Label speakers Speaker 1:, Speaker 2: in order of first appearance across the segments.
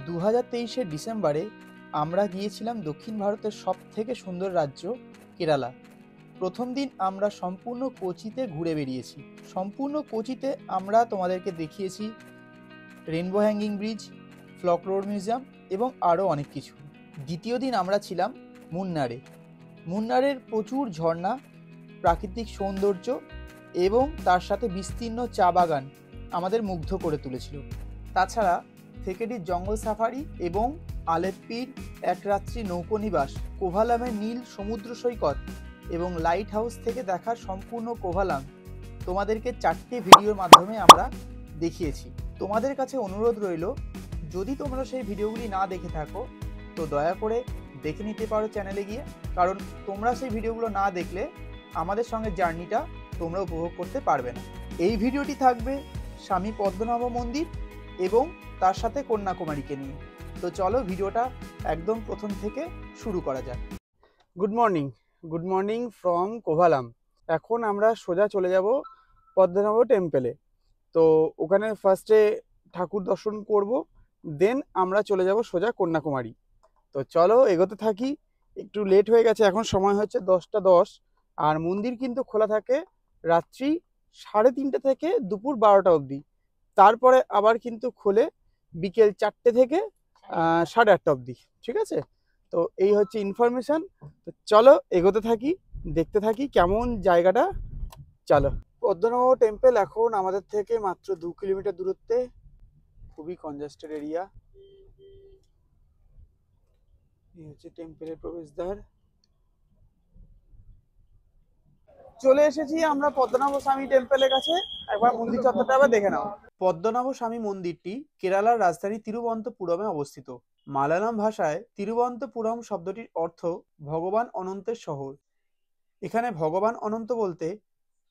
Speaker 1: 2023-এর ডিসেম্বরে আমরা গিয়েছিলাম দক্ষিণ ভারতের সবথেকে সুন্দর রাজ্য কেরালা। প্রথম দিন আমরা সম্পূর্ণ কোচিতে ঘুরে বেরিয়েছি। সম্পূর্ণ কোচিতে আমরা তোমাদেরকে দেখিয়েছি রেনবো হ্যাঙ্গিং ব্রিজ, ফ্লকলোর মিউজিয়াম এবং আরও অনেক কিছু। দ্বিতীয় দিন আমরা ছিলাম মুন্নারে। মুন্নারের প্রচুর ঝর্ণা, প্রাকৃতিক সৌন্দর্য এবং তার সাথে বিস্তীর্ণ চা বাগান আমাদের মুগ্ধ করে তুলেছিল। তাছাড়া থেকেডির জঙ্গল সাফারি এবং আলেপ্পির এক রাত্রি নৌকোনিবাস, কোভালামের নীল সমুদ্র সৈকত এবং লাইট হাউস থেকে দেখা সম্পূর্ণ কোভালাম তোমাদেরকে 4টে ভিডিওর মাধ্যমে আমরা দেখিয়েছি। তোমাদের কাছে অনুরোধ রইল, যদি তোমরা সেই ভিডিওগুলি না দেখে থাকো তো দয়া করে দেখে নিতে পারো চ্যানেলে গিয়ে, কারণ তোমরা সেই ভিডিওগুলো না দেখলে আমাদের সঙ্গে জার্নিটা তোমরা উপভোগ করতে পারবে না। এই ভিডিওটি থাকবে স্বামী পদ্মনাভ মন্দির এবং তার সাথে কন্যাকুমারীকে নিয়ে। তো চলো ভিডিওটা একদম প্রথম থেকে শুরু করা যাক। Good morning from Kovalam. এখন আমরা সোজা চলে যাব পদ্মনাভ টেম্পলে। তো ওখানে ফার্স্টে ঠাকুর দর্শন করব, দেন আমরা চলে যাব সোজা কন্যাকুমারী। তো চলো এগোতে থাকি। একটু লেট হয়ে গেছে, এখন সময় হচ্ছে 10টা 10, আর মন্দির কিন্তু খোলা থাকে রাত্রি 3:30 থেকে দুপুর 12টা অবধি। তারপরে আবার কিন্তু খোলে বিকেল 4টে থেকে 8:30 অবধি। ঠিক আছে, তো এই হচ্ছে ইনফরমেশন। তো চলো এগোতে থাকি, দেখতে থাকি কেমন জায়গাটা। চলো, পদ্মনাভ টেম্পল এখন আমাদের থেকে মাত্র 2 কিলোমিটার দূরত্বে। খুবই কনজেস্টেড এরিয়া। এই হচ্ছে টেম্পলের প্রবেশদ্বার। চলে এসেছি আমরা পদ্মনাভ স্বামী টেম্পলের কাছে। একবার মন্দির চত্বরটা আবার দেখে নাও। পদ্মনাভ স্বামী মন্দিরটি কেরালার রাজধানী তিরুবনন্তপুরমে অবস্থিত। মালায়ালাম ভাষায় তিরুবনন্তপুরম শব্দটির অর্থ ভগবান অনন্তের শহর। এখানে ভগবান অনন্ত বলতে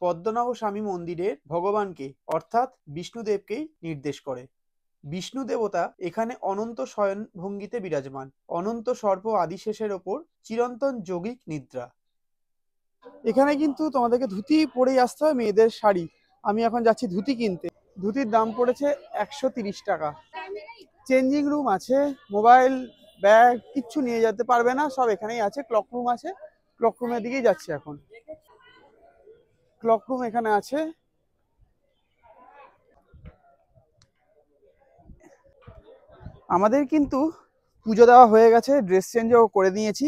Speaker 1: পদ্মনাভ স্বামী মন্দিরের ভগবানকে অর্থাৎ বিষ্ণুদেবকেই নির্দেশ করে। বিষ্ণু দেবতা এখানে অনন্ত শয়ন ভঙ্গিতে বিরাজমান। অনন্ত সর্প আদিশেষের ওপর চিরন্তন যোগিক নিদ্রা। এখানে কিন্তু তোমাদেরকে ধুতি পরেই আসতে হবে, মেয়েদের শাড়ি। আমি এখন যাচ্ছি ধুতি কিনতে। ধুতির দাম পড়েছে 130 টাকা। চেঞ্জিং রুম আছে, মোবাইল ব্যাগ কিচ্ছু নিয়ে যেতে পারবে না, সব এখানেই আছে। ক্লক রুম আছে, ক্লক রুমের দিকেই যাচ্ছি এখন। ক্লক রুম এখানে আছে। আমাদের কিন্তু পুজো দেওয়া হয়ে গেছে, ড্রেস চেঞ্জও করে নিয়েছি।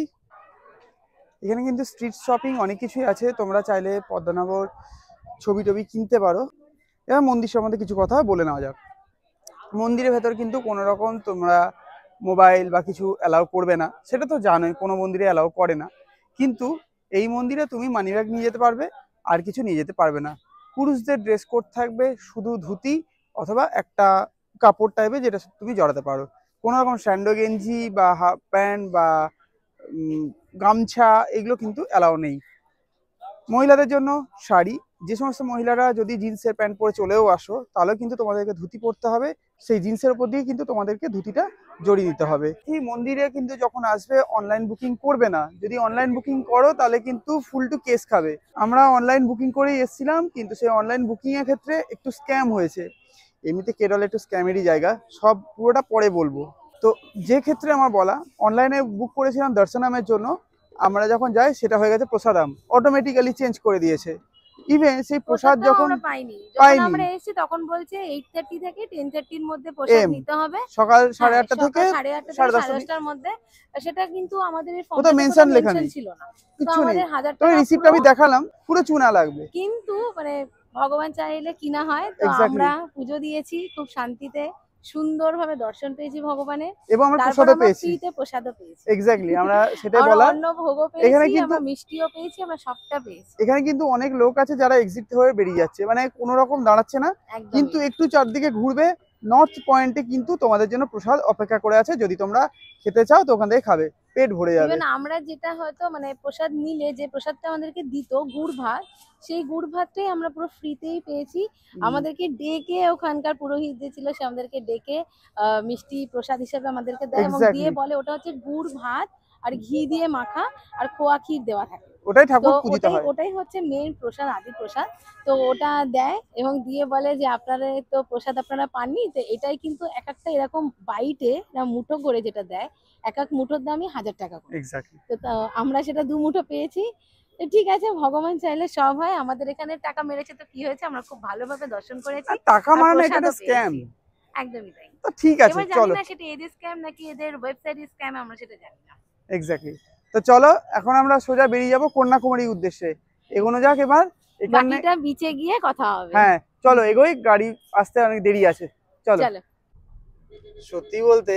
Speaker 1: এখানে কিন্তু স্ট্রিট শপিং অনেক কিছুই আছে, তোমরা চাইলে পদ্মনাভর ছবি টবি কিনতে পারো। এবার মন্দির সম্বন্ধে কিছু কথা বলে নেওয়া যাক। মন্দিরের ভেতর কিন্তু কোনো রকম তোমরা মোবাইল বা কিছু অ্যালাউ করবে না, সেটা তো জানোই, কোনো মন্দিরে অ্যালাউ করে না। কিন্তু এই মন্দিরে তুমি মানিব্যাগ নিয়ে যেতে পারবে, আর কিছু নিয়ে যেতে পারবে না। পুরুষদের ড্রেস কোড থাকবে শুধু ধুতি অথবা একটা কাপড় টাইপের, যেটা তুমি জড়াতে পারো। কোনো রকম স্যান্ডো গেঞ্জি বা হাফ প্যান্ট বা গামছা এগুলো কিন্তু অ্যালাউ নেই। মহিলাদের জন্য শাড়ি। যে সমস্ত মহিলারা যদি জিন্সের প্যান্ট পরে চলেও আসো, তাহলেও কিন্তু তোমাদেরকে ধুতি পরতে হবে। সেই জিন্সের উপর দিয়ে কিন্তু তোমাদেরকে ধুতিটা জড়িয়ে দিতে হবে। এই মন্দিরে কিন্তু যখন আসবে অনলাইন বুকিং করবে না। যদি অনলাইন বুকিং করো তাহলে কিন্তু ফুল টু কেস খাবে। আমরা অনলাইন বুকিং করেই এসেছিলাম, কিন্তু সেই অনলাইন বুকিং এর ক্ষেত্রে একটু স্ক্যাম হয়েছে। এমনিতে কেরল একটু স্ক্যামেরই জায়গা, সব পুরোটা পরে বলবো। তো যে ক্ষেত্রে আমার বলা, অনলাইনে বুক করেছিলাম দর্শনামের জন্য, আমরা যখন যাই সেটা হয়ে গেছে প্রসাদাম, অটোমেটিক্যালি চেঞ্জ করে দিয়েছে। ইভেন সেই প্রসাদ যখন
Speaker 2: পাইনি, যখন আমরা এসেছি তখন বলছে 8:30 থেকে 10:30 এর মধ্যে প্রসাদ নিতে হবে,
Speaker 1: সকাল 8:30 থেকে
Speaker 2: 10:30-10:30 মধ্যে। সেটা কিন্তু আমাদের
Speaker 1: কোথাও মেনশন লেখা নেই,
Speaker 2: ছিল না।
Speaker 1: কিছু নেই। তো রিসিপ্ট আমি দেখালাম, পুরো চুনা লাগবে,
Speaker 2: কিন্তু মানে ভগবান চাইলে কিনা হয়। তো আমরা পুজো দিয়েছি খুব শান্তিতে, সুন্দরভাবে দর্শন পেয়েছি ভগবানের,
Speaker 1: এবং আমরা প্রসাদও পেয়েছি।
Speaker 2: প্রসাদও পেয়েছি।
Speaker 1: এক্স্যাক্টলি, আমরা সেটাই বলা।
Speaker 2: অন্ন ভোগও পেয়েছি, আমরা মিষ্টিও পেয়েছি, আমরা সবটা পেয়েছি।
Speaker 1: এখানে কিন্তু অনেক লোক আছে যারা এক্সিট হয়ে বেরিয়ে যাচ্ছে, মানে কোনো রকম দাঁড়াচ্ছে না, কিন্তু একটু চারদিকে ঘুরবে। নর্থ পয়েন্টে কিন্তু তোমাদের জন্য প্রসাদ অপেক্ষা করে আছে, যদি তোমরা খেতে চাও তো ওখান থেকে খাবে, পেট ভরে যাবে।
Speaker 2: আমরা যেটা হয়তো মানে প্রসাদ নিলে যে প্রসাদটা আমাদেরকে দিত গুড় ভাত, সেই গুড় ভাতটাই আমরা পুরো ফ্রিতেই পেয়েছি। আমাদেরকে ডেকে, ওখানকার পুরোহিত যে ছিল সে আমাদেরকে ডেকে মিষ্টি প্রসাদ হিসেবে আমাদেরকে দেয় এবং দিয়ে বলে ওটা হচ্ছে গুড় ভাত আর ঘি দিয়ে মাখা আর খোয়া ক্ষীর দেওয়া থাকে।
Speaker 1: ওটাই
Speaker 2: তো
Speaker 1: ঠাকুর পূজিত হয়।
Speaker 2: ওটাই হচ্ছে মেন প্রসাদ, আদি প্রসাদ। তো ওটা দেয় এবং দিয়ে বলে যে আপনারা তো প্রসাদ আপনারা পাননি, তো এটাই কিন্তু এক একটা এরকম বাইটে মুঠো করে যেটা দেয়, এক এক মুঠোর দামই 1000 টাকা করে।
Speaker 1: এক্স্যাক্টলি।
Speaker 2: তো আমরা সেটা 2 মুঠো পেয়েছি। তো ঠিক আছে, ভগবান চাইলে সব হয়। আমাদের এখানে টাকা মেরেছে তো কি হয়েছে, আমরা খুব ভালোভাবে দর্শন করেছি
Speaker 1: আর টাকা
Speaker 2: আর
Speaker 1: মানে না, এটা একটা
Speaker 2: প্রসাদও
Speaker 1: স্ক্যাম।
Speaker 2: পেয়েছি। একদমই তাই।
Speaker 1: তো ঠিক আছে,
Speaker 2: এবার জানি
Speaker 1: চলো।
Speaker 2: না সেটা এদের স্ক্যাম নাকি এদের ওয়েবসাইট স্ক্যাম, আমরা সেটা জানি না।
Speaker 1: এক্স্যাক্টলি। তো চলো এখন আমরা সোজা বেরিয়ে যাব কন্যাকুমারীর উদ্দেশ্যে। এগোনো যাক এবার। এখানে
Speaker 2: বাকিটা বিচে গিয়ে কথা হবে।
Speaker 1: হ্যাঁ চলো এগোই, গাড়ি আসতে অনেক দেরি আছে। চলো।
Speaker 2: চলো।
Speaker 1: সত্যি বলতে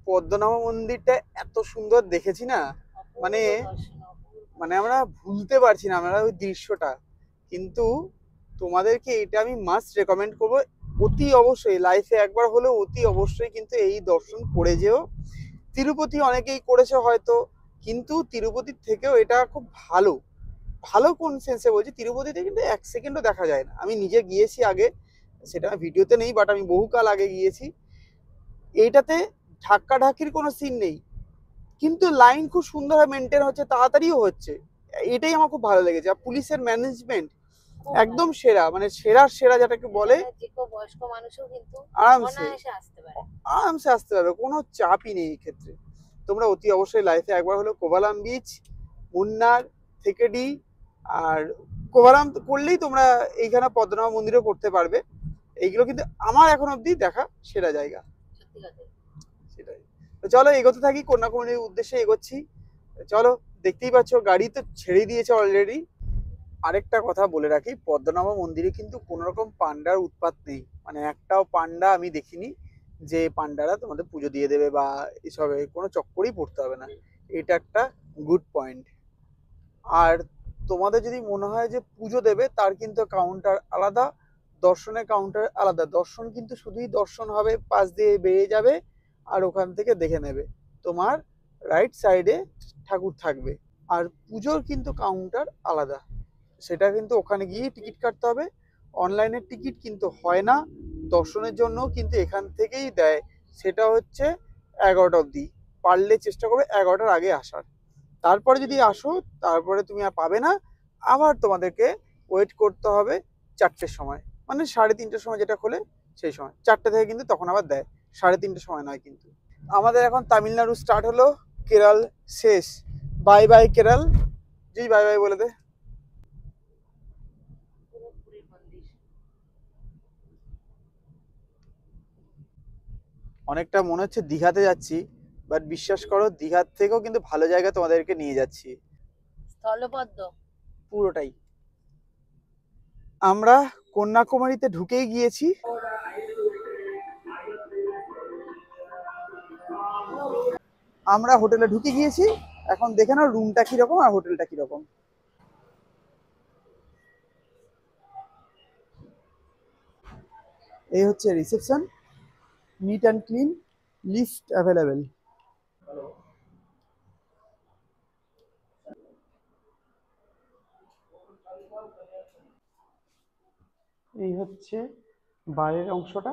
Speaker 1: পদ্মনাভ মন্দিরটা এত সুন্দর দেখেছি না, মানে মানে আমরা ভুলতে পারছি না আমরা ওই দৃশ্যটা। কিন্তু তোমাদেরকে এটা আমি মাস্ট রেকমেন্ড করবো, অতি অবশ্যই লাইফে একবার হলেও অতি অবশ্যই কিন্তু এই দর্শন করে যেও। তিরুপতি অনেকেই করেছে হয়তো, কিন্তু তিরুপতির থেকেও এটা খুব ভালো। ভালো কোন সেন্সে বলছি, তিরুপতিতে কিন্তু 1 সেকেন্ডও দেখা যায় না। আমি নিজে গিয়েছি আগে, সেটা ভিডিওতে নেই, বাট আমি বহুকাল আগে গিয়েছি। এইটাতে ধাক্কা ধাক্কির কোনো সিন নেই, কিন্তু লাইন খুব সুন্দরভাবে মেনটেন হচ্ছে, তাড়াতাড়িও হচ্ছে। এটাই আমার খুব ভালো লেগেছে। আর পুলিশের ম্যানেজমেন্ট একদম সেরা, মানে সেরার সেরা যেটাকে বলে।
Speaker 2: যে কেউ বয়স্ক মানুষও কিন্তু
Speaker 1: আরামসে
Speaker 2: অনায়াসে আসতে পারে।
Speaker 1: আরামসে আসতে পারবে, কোনো চাপই নেই এই ক্ষেত্রে। তোমরা অতি অবশ্যই লাইফে একবার হলো কোভালাম বিচ, মুন্নার, থেকেডি আর কোভালাম করলেই তোমরা এইখানে পদ্মনাভ মন্দিরও করতে পারবে। এইগুলো কিন্তু আমার এখন অব্দি দেখা সেরা জায়গা।
Speaker 2: সত্যি কথা।
Speaker 1: সেটাই। তো চলো এগোতে থাকি, কন্যাকুমারীর উদ্দেশ্যে এগোচ্ছি। চলো, দেখতেই পাচ্ছ গাড়ি তো ছেড়ে দিয়েছে অলরেডি। আরেকটা কথা বলে রাখি, পদ্মনাভ মন্দিরে কিন্তু কোনো রকম পান্ডার উৎপাত নেই, মানে একটাও পান্ডা আমি দেখিনি যে পান্ডারা তোমাদের পুজো দিয়ে দেবে বা এসবে কোনো চক্করেই পড়তে হবে না। এটা একটা গুড পয়েন্ট। আর তোমাদের যদি মনে হয় যে পুজো দেবে, তার কিন্তু কাউন্টার আলাদা, দর্শনের কাউন্টার আলাদা। দর্শন কিন্তু শুধুই দর্শন হবে, পাশ দিয়ে বেরিয়ে যাবে আর ওখান থেকে দেখে নেবে। তোমার রাইট সাইডে ঠাকুর থাকবে। আর পুজোর কিন্তু কাউন্টার আলাদা, সেটা কিন্তু ওখানে গিয়ে টিকিট কাটতে হবে। অনলাইনের টিকিট কিন্তু হয় না। দর্শনের জন্য কিন্তু এখান থেকেই দেয়, সেটা হচ্ছে 11টা অবধি। পারলে চেষ্টা করবে 11টার আগে আসার। তারপরে যদি আসো, তারপরে তুমি আর পাবে না, আবার তোমাদেরকে ওয়েট করতে হবে 4টের সময়, মানে 3:30টার সময় যেটা খোলে সেই সময়। 4টে থেকে কিন্তু তখন আবার দেয়, 3:30টার সময় নয় কিন্তু। আমাদের এখন তামিলনাড়ু স্টার্ট হলো, কেরল শেষ। Bye bye Kerala. জি বাই বাই বলে দে। অনেকটা মনে হচ্ছে দীঘাতে যাচ্ছি, বাট বিশ্বাস করো দীঘার থেকেও কিন্তু ভালো জায়গা তোমাদেরকে নিয়ে যাচ্ছি।
Speaker 2: স্থলপদ্ম
Speaker 1: পুরোটাই। আমরা কন্যাকুমারীতে ঢুকেই গিয়েছি। আমরা হোটেলে ঢুকে গিয়েছি। এখন দেখে নাও রুমটা কিরকম আর হোটেলটা কিরকম। এই হচ্ছে reception, neat and clean, lift available. এই হচ্ছে বাইরের অংশটা,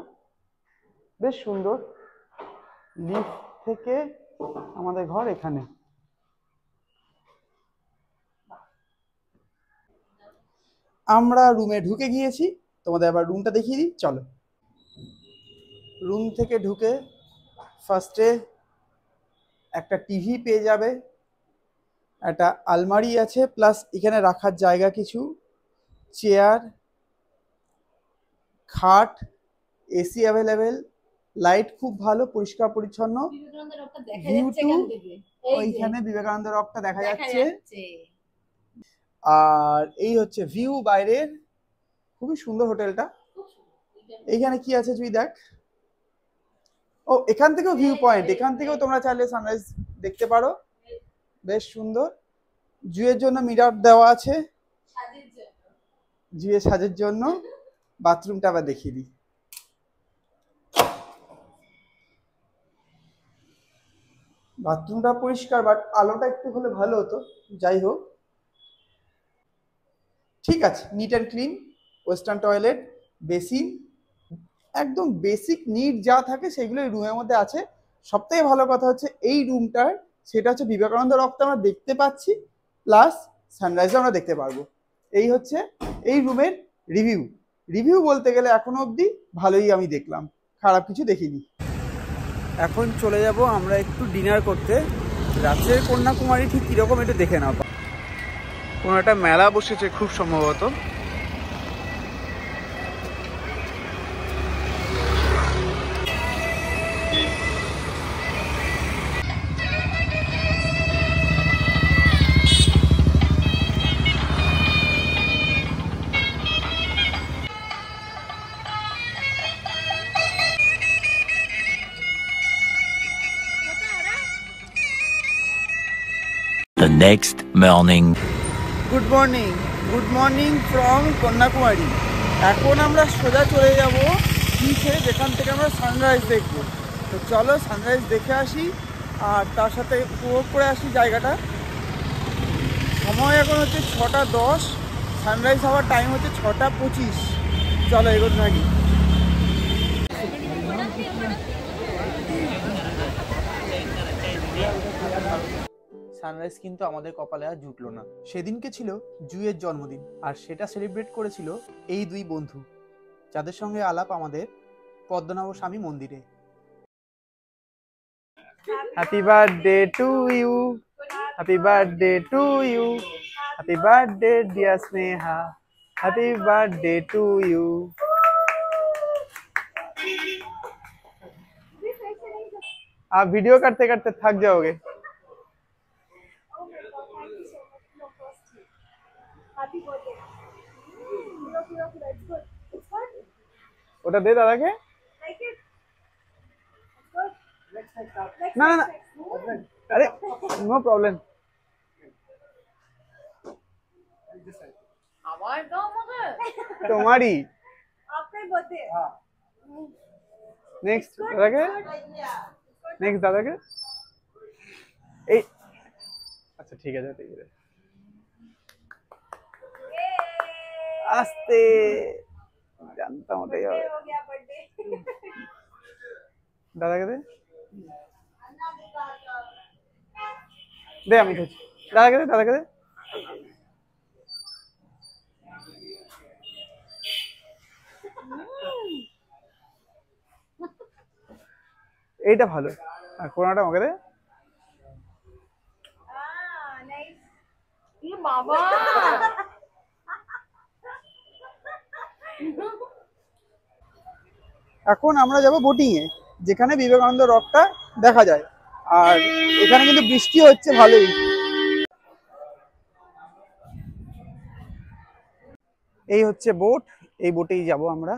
Speaker 1: বেশ সুন্দর। লিফট থেকে আমাদের ঘর এখানে। আমরা রুমে ঢুকে গিয়েছি, তোমাদের আবার রুমটা দেখিয়ে দিই, চলো। রুম থেকে ঢুকে ফার্স্টে একটা টিভি পেয়ে যাবে, একটা আলমারি আছে, প্লাস এখানে রাখার জায়গা কিছু, চেয়ার, খাট, এসি অ্যাভেলেবেল, লাইট খুব ভালো, পরিষ্কার পরিচ্ছন্ন। ভিউ টু ওইখানে বিবেকানন্দ রকটা দেখা যাচ্ছে। আর এই হচ্ছে ভিউ বাইরের, খুবই সুন্দর হোটেলটা। এইখানে কি আছে তুই দেখ। ও এখান থেকেও ভিউ পয়েন্ট, এখান থেকেও তোমরা চাইলে সানরাইজ দেখতে পারো, বেশ সুন্দর। জুয়ের জন্য মিরার দেওয়া আছে, জুয়ে সাজের জন্য। বাথরুমটা আবার দেখিয়ে দিই। বাথরুমটা পরিষ্কার, বাট আলোটা একটু হলে ভালো হতো, যাই হোক। ঠিক আছে, neat and clean, western toilet, basin, একদম বেসিক নিড যা থাকে সেগুলো এই রুমের মধ্যে আছে। সবথেকে ভালো কথা হচ্ছে এই রুমটার সেটা হচ্ছে বিবেকানন্দ রকটা আমরা দেখতে পাচ্ছি, প্লাস সানরাইজও আমরা দেখতে পারবো। এই হচ্ছে এই রুমের রিভিউ। রিভিউ বলতে গেলে এখনো অবধি ভালোই আমি দেখলাম, খারাপ কিছু দেখিনি। এখন চলে যাব আমরা একটু ডিনার করতে। রাত্রের কন্যাকুমারী ঠিক কীরকম একটু দেখে নাও। কোনো একটা মেলা বসেছে খুব সম্ভবত।
Speaker 3: The next morning.
Speaker 1: Good morning from Kanyakumari. এখন আমরা সোজা চলে যাব বিচে, যেখান থেকে আমরা সানরাইজ দেখব। তো চলো সানরাইজ দেখে আসি আর তার সাথে উপভোগ করে আসি জায়গাটা। সময় এখন হচ্ছে 6:10, সানরাইজ হওয়ার টাইম হচ্ছে 6:25। চলো এগোতে থাকি। সানরাইজ কিন্তু আমাদের কপালে আর জুটলো না। সেদিনকে ছিল জুইয়ের জন্মদিন, আর সেটা সেলিব্রেট করেছিল এই দুই বন্ধু, যাদের সঙ্গে আলাপ আমাদের পদ্মনাভ স্বামী মন্দিরে। Happy birthday to you, happy birthday to you, happy birthday dear Sneha, happy birthday to you. आप वीडियो करते करते थक जाओगे। ওটা দে দাদাকে। না না না, আরে নো প্রবলেম। তোমারই নেক্সট দাদাকে, নেক্সট দাদাকে। এই আচ্ছা ঠিক আছে ঠিক আছে, আস্তে, জানতাম ওটাই হবে। দাদাকে দে, দে আমি ধরছি। দাদাকে দে, দাদাকে দে। এইটা ভালো, আর কোনটা আমাকে দে।
Speaker 2: বাবা
Speaker 1: এখন আমরা যাব বোটিং এ, যেখানে বিবেকানন্দ রকটা দেখা যায়। আর এখানে কিন্তু বৃষ্টি হচ্ছে ভালোই। এই হচ্ছে বোট, এই বোটেই যাব আমরা।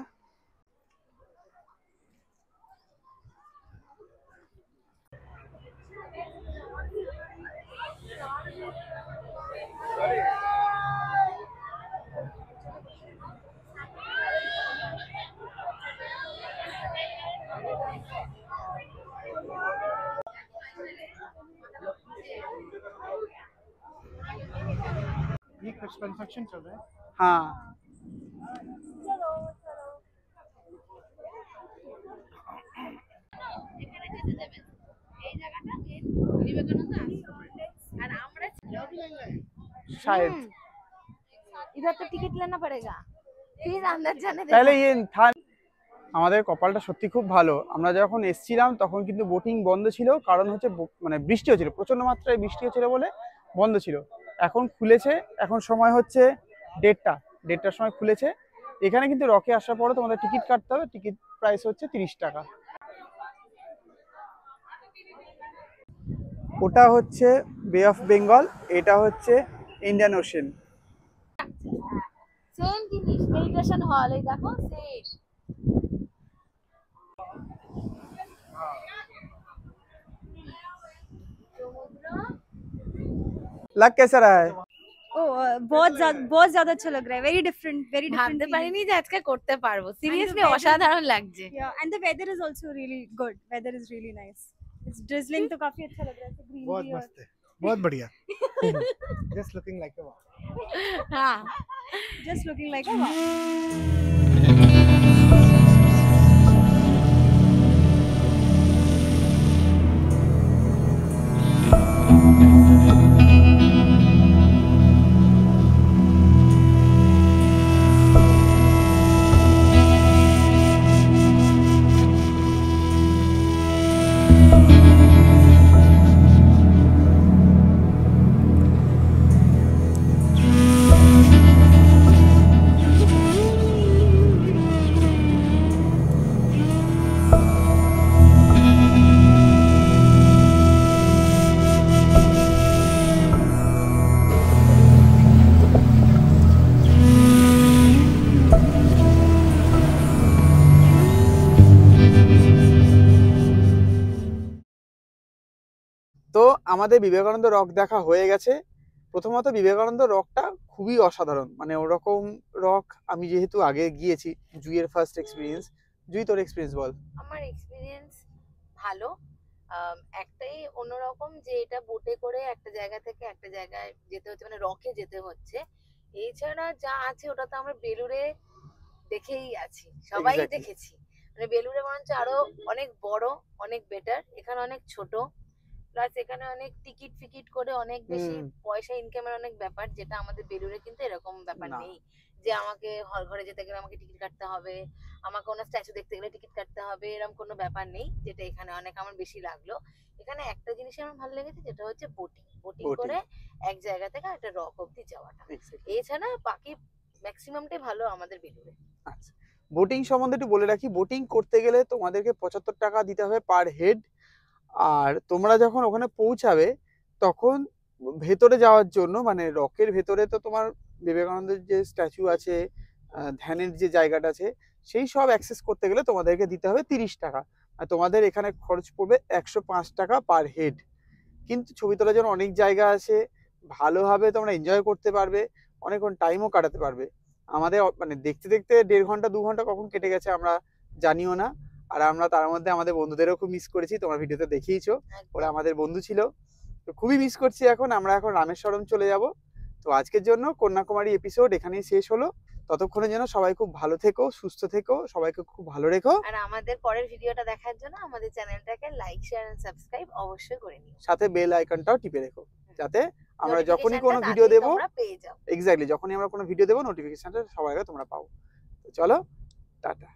Speaker 4: ये कंस्ट्रक्शन चल रहा है।
Speaker 1: हाँ शायद
Speaker 2: इधर तो टिकट लेना पड़ेगा, फिर अंदर जाने देगा।
Speaker 1: তাহলে ইয়ে থা। আমাদের কপালটা সত্যি খুব ভালো। আমরা যখন এসছিলাম তখন কিন্তু বোটিং বন্ধ ছিল, কারণ হচ্ছে মানে বৃষ্টি হচ্ছিল, প্রচন্ড মাত্রায় বৃষ্টি হচ্ছিল বলে বন্ধ ছিল। এখন খুলেছে, এখন সময় হচ্ছে 1:30টার সময় খুলেছে। এখানে কিন্তু রকে আসার পরে তোমাদের টিকিট কাটতে হবে, টিকিট প্রাইস হচ্ছে 30 টাকা। ওটা হচ্ছে বে অফ বেঙ্গল, এটা হচ্ছে ইন্ডিয়ান ওশেন।
Speaker 2: সেম জিনিস, মেডিটেশন হল, এই দেখো সেম।
Speaker 1: लग कैसा रहा है?
Speaker 5: बहुत ज्यादा अच्छा लग रहा है, वेरी डिफरेंट
Speaker 2: ভাবতে পারিনি যে আজকে করতে পারবো, সিরিয়াসলি অসাধারণ লাগছে।
Speaker 5: And the weather is also really good, weather is really nice, it's drizzling तो काफी अच्छा लग रहा है,
Speaker 4: बहुत
Speaker 5: ग्रीनरी
Speaker 4: मस्त है, बहुत बढ़िया। जस्ट लुकिंग लाइक अ वाव।
Speaker 2: हाँ
Speaker 5: जस्ट लुकिंग लाइक अ वाव।
Speaker 1: তো আমাদের বিবেকানন্দ রক দেখা হয়ে গেছে। প্রথমত বিবেকানন্দ রকটা খুবই অসাধারণ, মানে ওরকম রক আমি যেহেতু আগে গিয়েছি, জুইয়ের ফার্স্ট এক্সপিরিয়েন্স। জুই, তোর এক্সপিরিয়েন্স বল।
Speaker 2: আমার এক্সপিরিয়েন্স ভালো। একটাই অন্যরকম যে এটা বোটে করে একটা জায়গা থেকে একটা জায়গায় যেতে হচ্ছে, মানে রকে যেতে হচ্ছে। এছাড়া যা আছে ওটা তো আমরা বেলুড়ে দেখেই আছি, সবাই
Speaker 1: Exactly.
Speaker 2: দেখেছি। মানে বেলুড়ে বরঞ্চ আরো অনেক বড়, অনেক বেটার। এখানে অনেক ছোট, প্লাস এখানে অনেক টিকিট ফিকিট করে অনেক বেশি পয়সা ইনকামের অনেক ব্যাপার, যেটা আমাদের বেলুড়ে কিন্তু এরকম ব্যাপার
Speaker 1: না।
Speaker 2: নেই যে আমাকে হল ঘরে যেতে গেলে আমাকে টিকিট কাটতে হবে, আমাকে কোনো স্ট্যাচু দেখতে গেলে টিকিট কাটতে হবে, এরকম কোনো ব্যাপার নেই, যেটা এখানে অনেক আমার বেশি লাগলো। এখানে একটা জিনিস আমার ভালো লেগেছে, যেটা হচ্ছে বোটিং
Speaker 1: Boating.
Speaker 2: করে এক জায়গা থেকে একটা রক অব্দি যাওয়াটা।
Speaker 1: Exactly.
Speaker 2: এছাড়া বাকি ম্যাক্সিমামটাই ভালো আমাদের বেলুড়ে।
Speaker 1: আচ্ছা, বোটিং সম্বন্ধে একটু বলে রাখি। বোটিং করতে গেলে তোমাদেরকে 75 টাকা দিতে হবে পার হেড। আর তোমরা যখন ওখানে পৌঁছাবে তখন ভেতরে যাওয়ার জন্য, মানে রকের ভেতরে তো তোমার বিবেকানন্দের যে স্ট্যাচু আছে, ধ্যানের যে জায়গাটা আছে, সেই সব অ্যাক্সেস করতে গেলে তোমাদেরকে দিতে হবে 30 টাকা। আর তোমাদের এখানে খরচ পড়বে 105 টাকা পার হেড। কিন্তু ছবি তোলার জন্য অনেক জায়গা আছে, ভালোভাবে তোমরা এনজয় করতে পারবে, অনেকক্ষণ টাইমও কাটাতে পারবে। আমাদের মানে দেখতে দেখতে 1.5 ঘন্টা 2 ঘন্টা কখন কেটে গেছে আমরা জানিও না। আর আমরা তার মধ্যে আমাদের বন্ধুদেরও খুব মিস করেছি, তোমার ভিডিওতে দেখিয়েছো, ওরা আমাদের বন্ধু ছিল। তো খুবই মিস করছি। আমরা এখন রামেশ্বরম চলে যাব। তো আজকের জন্য কন্যাকুমারী এপিসোড এখানেই শেষ হলো। ততক্ষণের জন্য সবাই খুব ভালো থেকো, সুস্থ থেকো, সবাইকে খুব ভালো রেখো।
Speaker 2: আর আমাদের পরের ভিডিওটা দেখার জন্য আমাদের চ্যানেলটাকে লাইক, শেয়ার এন্ড সাবস্ক্রাইব অবশ্যই করে নিও।
Speaker 1: সাথে বেল আইকনটাও টিপে রেখো, যাতে আমরা যখনই কোনো
Speaker 2: নোটিফিকেশনটা
Speaker 1: ভিডিও
Speaker 2: তাড়াতাড়ি
Speaker 1: দেবো,
Speaker 2: তোমরা পেয়ে যাও।
Speaker 1: এক্স্যাক্টলি যখনই আমরা কোনো ভিডিও দেবো নোটিফিকেশনটা সবার আগে তোমরা পাও। তো চলো, টাটা।